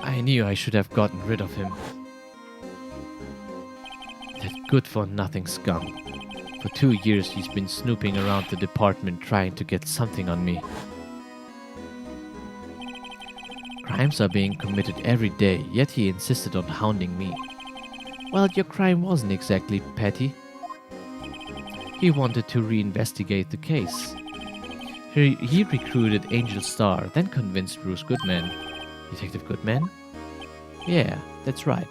I knew I should have gotten rid of him. That good-for-nothing scum. For 2 years he's been snooping around the department trying to get something on me. Crimes are being committed every day, yet he insisted on hounding me. Well, your crime wasn't exactly petty. He wanted to reinvestigate the case. He recruited Angel Star, then convinced Bruce Goodman. Detective Goodman? Yeah, that's right.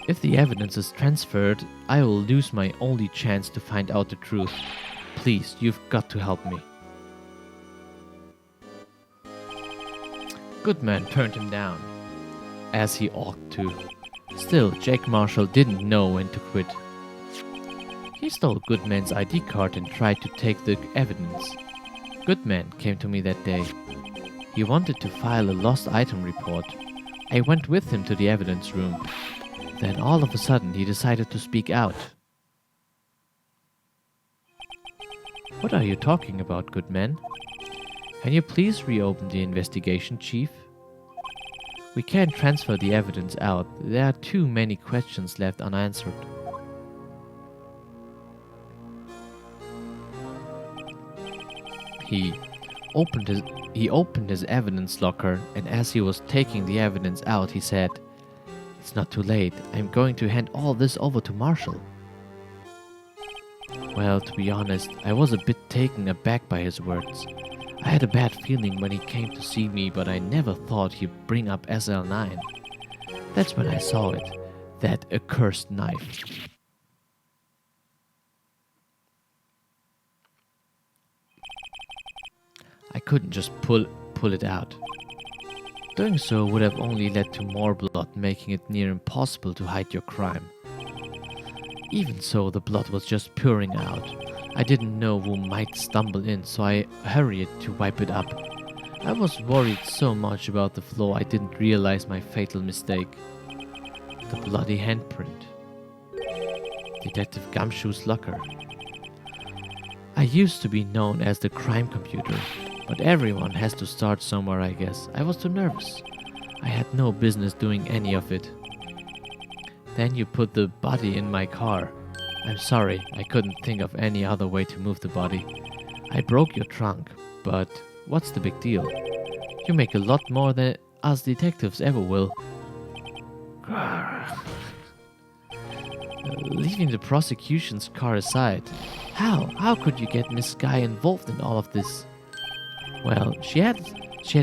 If the evidence is transferred, I will lose my only chance to find out the truth. Please, you've got to help me. Goodman turned him down, as he ought to. Still, Jake Marshall didn't know when to quit. He stole Goodman's ID card and tried to take the evidence. Goodman came to me that day. He wanted to file a lost item report. I went with him to the evidence room. Then all of a sudden he decided to speak out. What are you talking about, Goodman? Can you please reopen the investigation, Chief? We can't transfer the evidence out. There are too many questions left unanswered. He opened his evidence locker, and as he was taking the evidence out, he said, "It's not too late. I'm going to hand all this over to Marshall." Well, to be honest, I was a bit taken aback by his words. I had a bad feeling when he came to see me, but I never thought he'd bring up SL9. That's when I saw it, that accursed knife. I couldn't just pull it out. Doing so would have only led to more blood, making it near impossible to hide your crime. Even so, the blood was just pouring out. I didn't know who might stumble in, so I hurried to wipe it up. I was worried so much about the flow I didn't realize my fatal mistake. The bloody handprint. Detective Gumshoe's locker. I used to be known as the crime computer, but everyone has to start somewhere, I guess. I was too nervous. I had no business doing any of it. Then you put the body in my car. I'm sorry, I couldn't think of any other way to move the body. I broke your trunk, but what's the big deal? You make a lot more than us detectives ever will. Leaving the prosecution's car aside. How could you get Miss Guy involved in all of this? Well, she had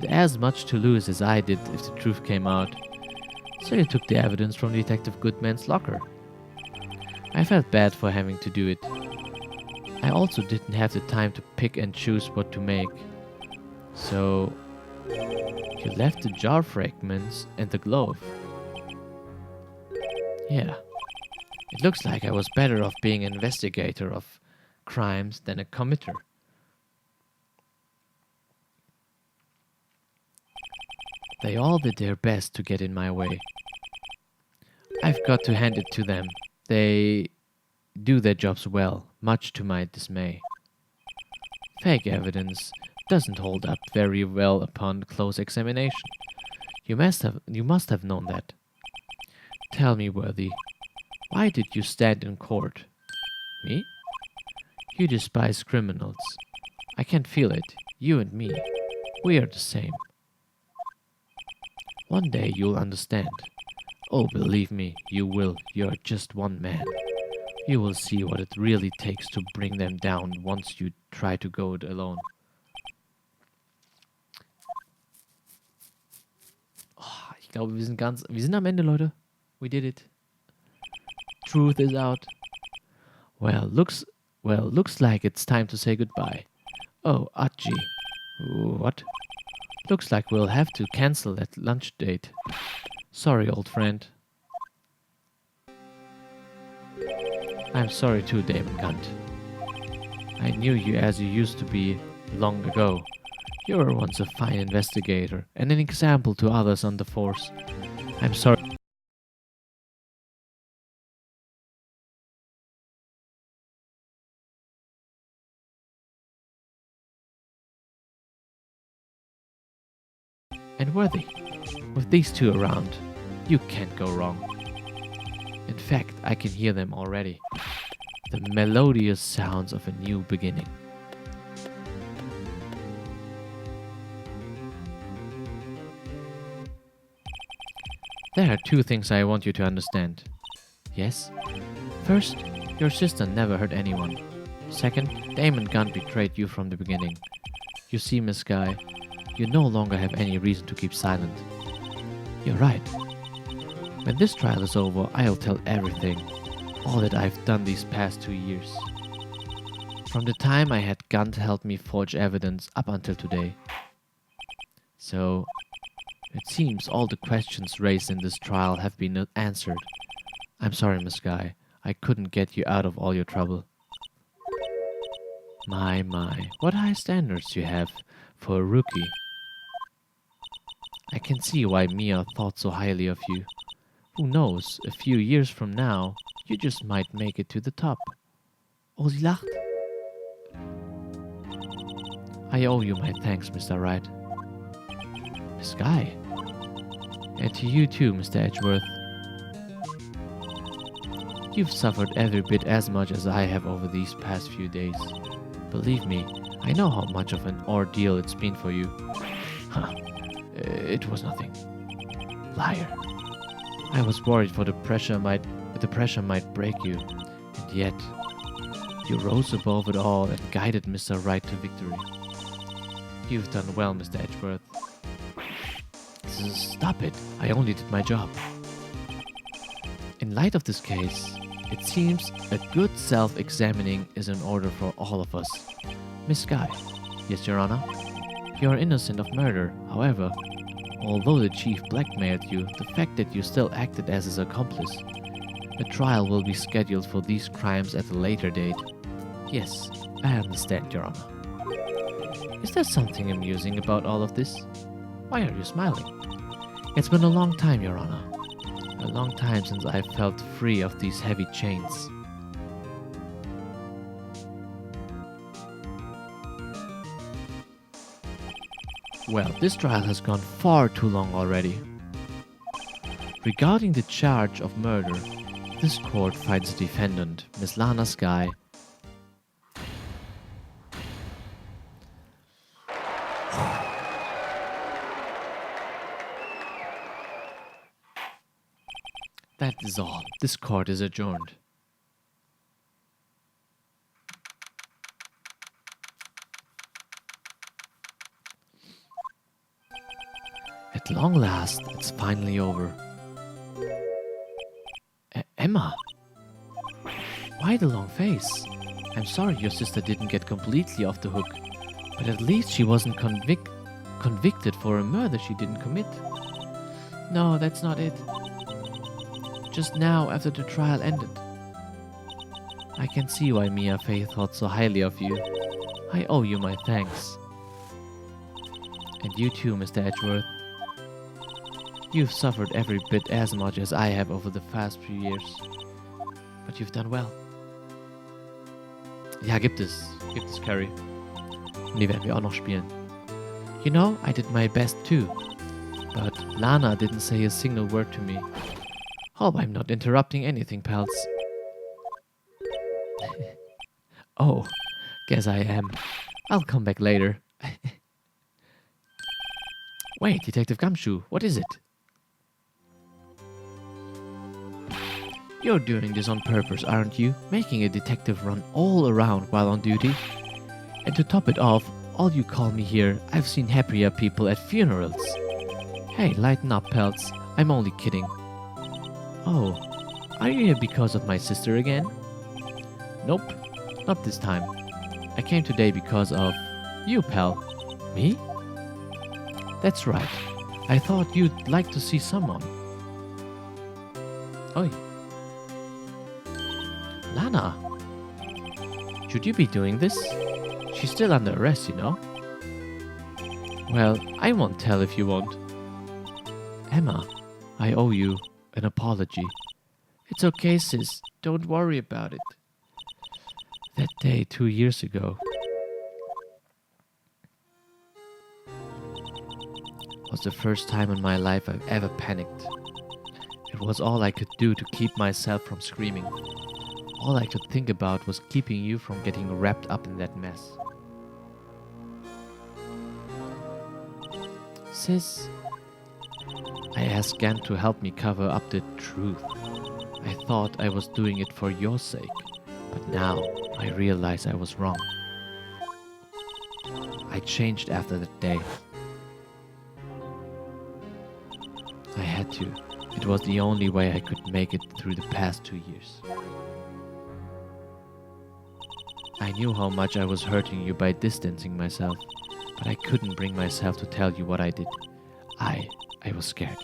as much to lose as I did if the truth came out. So you took the evidence from Detective Goodman's locker. I felt bad for having to do it. I also didn't have the time to pick and choose what to make. So you left the jar fragments and the glove. Yeah. It looks like I was better off being an investigator of crimes than a committer. They all did their best to get in my way. I've got to hand it to them. They do their jobs well, much to my dismay. Fake evidence doesn't hold up very well upon close examination. You must have known that. Tell me, Worthy, why did you stand in court? Me? You despise criminals. I can feel it. You and me. We are the same. One day you'll understand. Oh, believe me, you will. You're just one man. You will see what it really takes to bring them down once you try to go it alone. Oh, ich glaube, wir sind am Ende, Leute. We did it. Truth is out. Well, looks like it's time to say goodbye. Oh, Archie. What? Looks like we'll have to cancel that lunch date. Sorry, old friend. I'm sorry too, Damon Gunt. I knew you as you used to be long ago. You were once a fine investigator and an example to others on the force. I'm sorry. And Worthy. With these two around, you can't go wrong. In fact, I can hear them already. The melodious sounds of a new beginning. There are two things I want you to understand. Yes? First, your sister never hurt anyone. Second, Damon Gunn betrayed you from the beginning. You see, Miss Guy, you no longer have any reason to keep silent. You're right. When this trial is over, I'll tell everything. All that I've done these past 2 years. From the time I had Gunn to help me forge evidence up until today. So, it seems all the questions raised in this trial have been answered. I'm sorry, Miss Guy. I couldn't get you out of all your trouble. My, what high standards you have for a rookie. I can see why Mia thought so highly of you. Who knows, a few years from now, you just might make it to the top. Oh, sie lacht. I owe you my thanks, Mr. Wright. Miss Guy. And to you too, Mr. Edgeworth. You've suffered every bit as much as I have over these past few days. Believe me, I know how much of an ordeal it's been for you. It was nothing. Liar. I was worried the pressure might break you, and yet you rose above it all and guided Mr. Wright to victory. You've done well, Mr. Edgeworth. Stop it. I only did my job. In light of this case, it seems a good self-examining is in order for all of us. Miss Guy. Yes, Your Honor. You are innocent of murder. However, although the chief blackmailed you, the fact that you still acted as his accomplice, a trial will be scheduled for these crimes at a later date. Yes, I understand, Your Honor. Is there something amusing about all of this? Why are you smiling? It's been a long time, Your Honor. A long time since I felt free of these heavy chains. Well, this trial has gone far too long already. Regarding the charge of murder, this court finds the defendant, Miss Lana Skye. That is all. This court is adjourned. At long last, it's finally over. Emma! Why the long face? I'm sorry your sister didn't get completely off the hook, but at least she wasn't convicted for a murder she didn't commit. No, that's not it. Just now, after the trial ended. I can see why Mia Fey thought so highly of you. I owe you my thanks. And you too, Mr. Edgeworth. You've suffered every bit as much as I have over the past few years. But you've done well. Ja, gibt es, Carrie. Und die werden wir auch noch spielen. You know, I did my best too. But Lana didn't say a single word to me. Hope I'm not interrupting anything, pals. Oh, guess I am. I'll come back later. Wait, Detective Gumshoe, what is it? You're doing this on purpose, aren't you? Making a detective run all around while on duty? And to top it off, all you call me here, I've seen happier people at funerals. Hey, lighten up, pals. I'm only kidding. Oh, are you here because of my sister again? Nope, not this time. I came today because of you, pal. Me? That's right. I thought you'd like to see someone. Oi. Lana. Should you be doing this? She's still under arrest, you know. Well, I won't tell if you won't. Emma, I owe you an apology. It's okay, sis. Don't worry about it. That day 2 years ago. was the first time in my life I've ever panicked. It was all I could do to keep myself from screaming. All I could think about was keeping you from getting wrapped up in that mess. Sis, I asked Gant to help me cover up the truth. I thought I was doing it for your sake, but now I realize I was wrong. I changed after that day. I had to. It was the only way I could make it through the past 2 years. I knew how much I was hurting you by distancing myself, but I couldn't bring myself to tell you what I did. I was scared.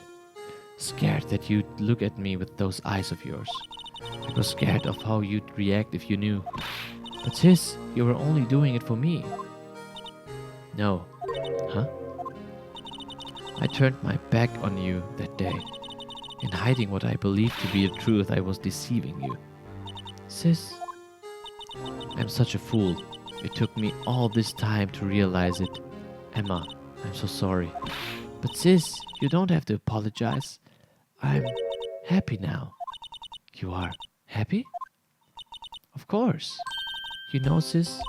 Scared that you'd look at me with those eyes of yours. I was scared of how you'd react if you knew. But sis, you were only doing it for me. No. Huh? I turned my back on you that day. In hiding what I believed to be the truth, I was deceiving you. Sis, I'm such a fool. It took me all this time to realize it. Emma, I'm so sorry. But sis, you don't have to apologize. I'm happy now. You are happy? Of course. You know, sis,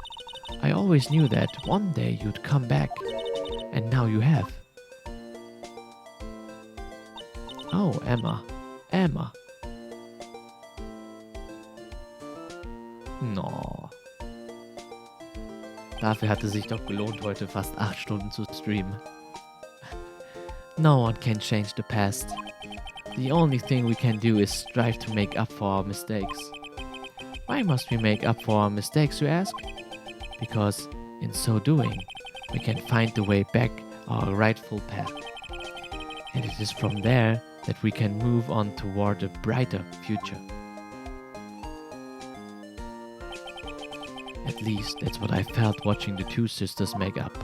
I always knew that one day you'd come back. And now you have. Oh, Emma. Emma. No. Dafür hat es sich doch gelohnt, heute fast 8 Stunden zu streamen. No one can change the past. The only thing we can do is strive to make up for our mistakes. Why must we make up for our mistakes, you ask? Because in so doing, we can find the way back our rightful path. And it is from there that we can move on toward a brighter future. At least that's what I felt watching the two sisters make up.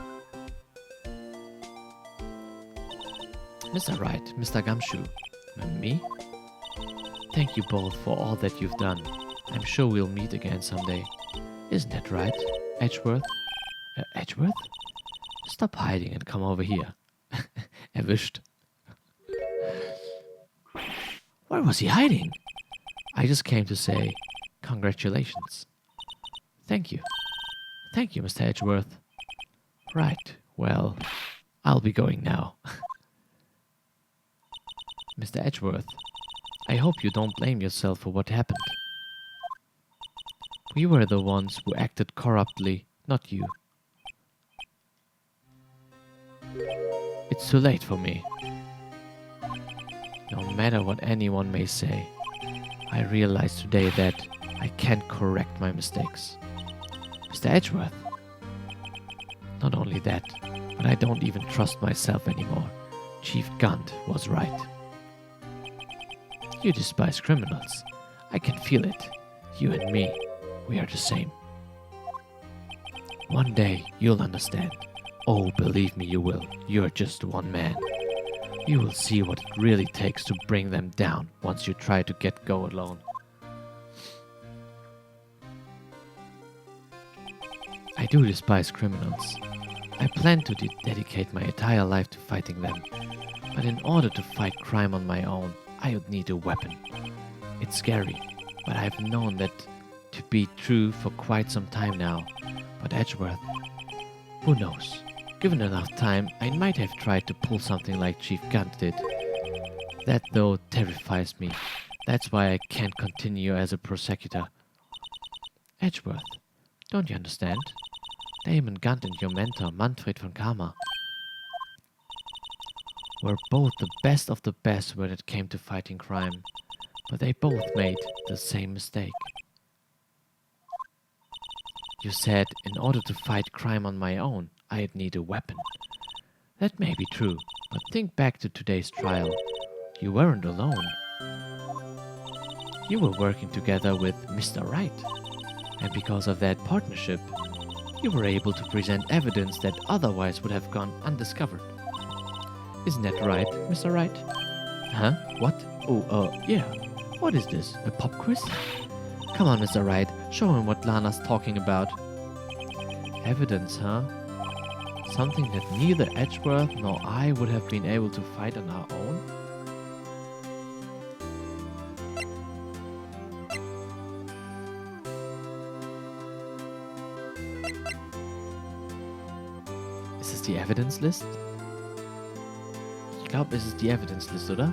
Mr. Wright, Mr. Gumshoe, and me? Thank you both for all that you've done. I'm sure we'll meet again someday. Isn't that right, Edgeworth? Edgeworth? Stop hiding and come over here. Erwischt. Where was he hiding? I just came to say congratulations. Thank you. Thank you, Mr. Edgeworth. Right, well, I'll be going now. Mr. Edgeworth, I hope you don't blame yourself for what happened. We were the ones who acted corruptly, not you. It's too late for me. No matter what anyone may say, I realize today that I can't correct my mistakes. Mr. Edgeworth. Not only that, but I don't even trust myself anymore. Chief Gunt was right. You despise criminals. I can feel it. You and me, we are the same. One day you'll understand. Oh, believe me, you will. You're just one man. You will see what it really takes to bring them down once you try to get go alone. I do despise criminals. I plan to dedicate my entire life to fighting them. But in order to fight crime on my own, I would need a weapon. It's scary, but I've known that to be true for quite some time now. But Edgeworth, who knows? Given enough time, I might have tried to pull something like Chief Gunt did. That, though, terrifies me. That's why I can't continue as a prosecutor. Edgeworth, don't you understand? Damon Gunt and your mentor, Manfred von Karma, were both the best of the best when it came to fighting crime, but they both made the same mistake. You said, in order to fight crime on my own, I'd need a weapon. That may be true, but think back to today's trial. You weren't alone. You were working together with Mr. Wright, and because of that partnership, you were able to present evidence that otherwise would have gone undiscovered. Isn't that right, Mr. Wright? Huh? What? Oh, yeah. What is this? A pop quiz? Come on, Mr. Wright. Show him what Lana's talking about. Evidence, huh? Something that neither Edgeworth nor I would have been able to fight on our own? Ist es die Evidence List? Ich glaube, es ist die Evidence List, oder?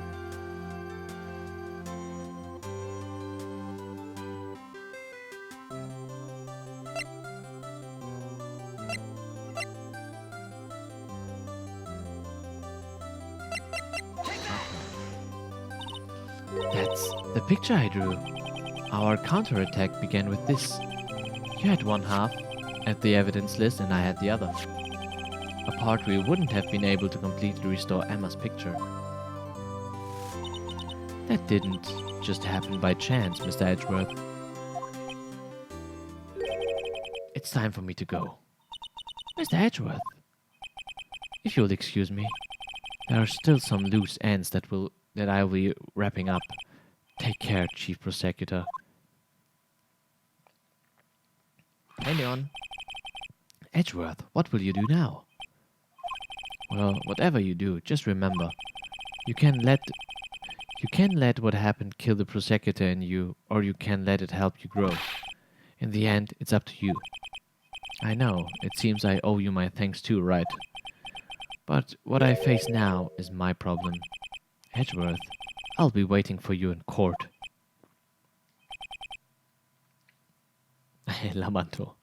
That's the picture I drew. Our counterattack began with this. You had one half at the evidence list and I had the other. Apart, we wouldn't have been able to completely restore Emma's picture. That didn't just happen by chance, Mr. Edgeworth. It's time for me to go. Mr. Edgeworth, if you'll excuse me, there are still some loose ends that I will be wrapping up. Take care, Chief Prosecutor. Hang on. Edgeworth, what will you do now? Well, whatever you do, just remember, you can let what happened kill the prosecutor in you, or you can let it help you grow. In the end, it's up to you. I know, it seems I owe you my thanks too, Wright? But what I face now is my problem. Edgeworth, I'll be waiting for you in court. Lamanto.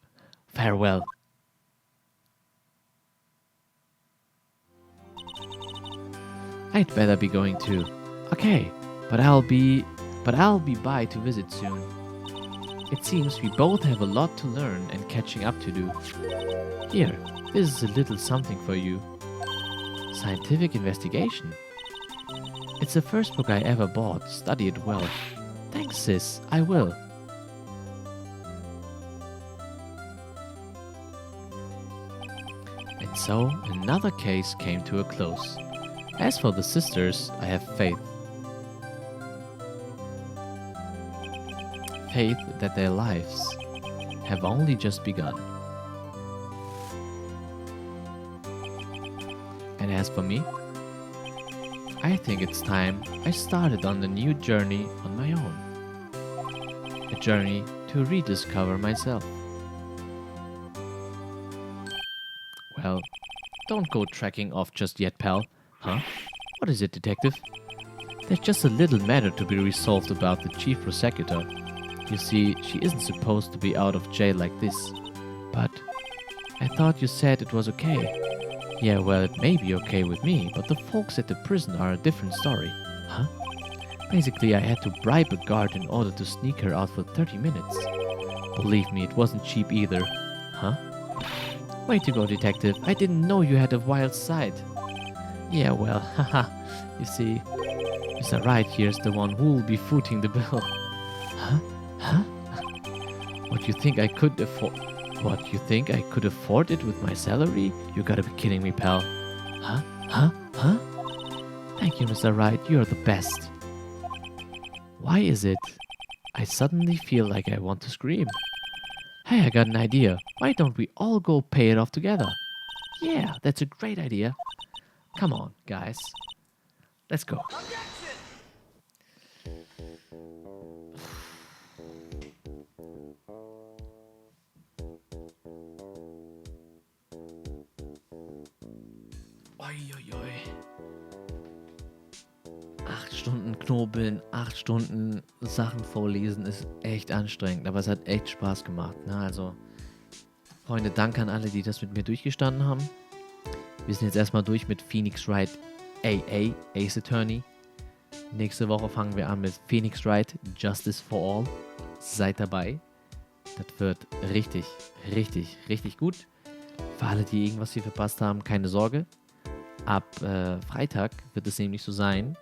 Farewell. I'd better be going too. Okay, but I'll be by to visit soon. It seems we both have a lot to learn and catching up to do. Here, this is a little something for you. Scientific investigation. It's the first book I ever bought. Study it well. Thanks, sis. I will. And so, another case came to a close. As for the sisters, I have faith. Faith that their lives have only just begun. And as for me, I think it's time I started on the new journey on my own. A journey to rediscover myself. Well, don't go trekking off just yet, pal. Huh? What is it, detective? There's just a little matter to be resolved about the chief prosecutor. You see, she isn't supposed to be out of jail like this. But I thought you said it was okay. Yeah, well, it may be okay with me, but the folks at the prison are a different story. Huh? Basically, I had to bribe a guard in order to sneak her out for 30 minutes. Believe me, it wasn't cheap either. Huh? Way to go, detective. I didn't know you had a wild side. Yeah, well, haha. You see, Mr. Wright here's the one who will be footing the bill. Huh? Huh? What, you think I could afford... What, you think I could afford it with my salary? You gotta be kidding me, pal. Huh? Huh? Huh? Thank you, Mr. Wright. You're the best. Why is it I suddenly feel like I want to scream? Hey, I got an idea. Why don't we all go pay it off together? Yeah, that's a great idea. Come on, guys. Let's go. Uiuiui. 8 Stunden knobeln, 8 Stunden Sachen vorlesen ist echt anstrengend, aber es hat echt Spaß gemacht. Ne? Also, Freunde, danke an alle, die das mit mir durchgestanden haben. Wir sind jetzt erstmal durch mit Phoenix Wright AA, Ace Attorney. Nächste Woche fangen wir an mit Phoenix Wright, Justice for All. Seid dabei. Das wird richtig, richtig, richtig gut. Für alle, die irgendwas hier verpasst haben, keine Sorge. Ab Freitag wird es nämlich so sein,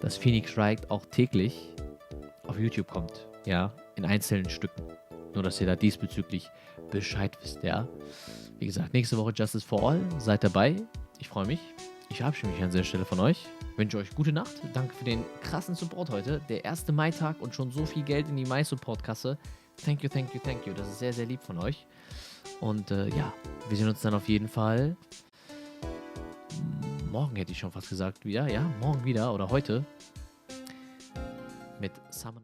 dass Phoenix Wright auch täglich auf YouTube kommt. Ja, in einzelnen Stücken. Nur, dass ihr da diesbezüglich Bescheid wisst, ja. Wie gesagt, nächste Woche Justice for All. Seid dabei. Ich freue mich. Ich verabschiede mich an dieser Stelle von euch. Wünsche euch gute Nacht. Danke für den krassen Support heute. Der erste Mai-Tag und schon so viel Geld in die Mai-Support-Kasse. Thank you, thank you, thank you. Das ist sehr, sehr lieb von euch. Und ja, wir sehen uns dann auf jeden Fall morgen, hätte ich schon fast gesagt, wieder. Ja, morgen wieder oder heute mit Summer.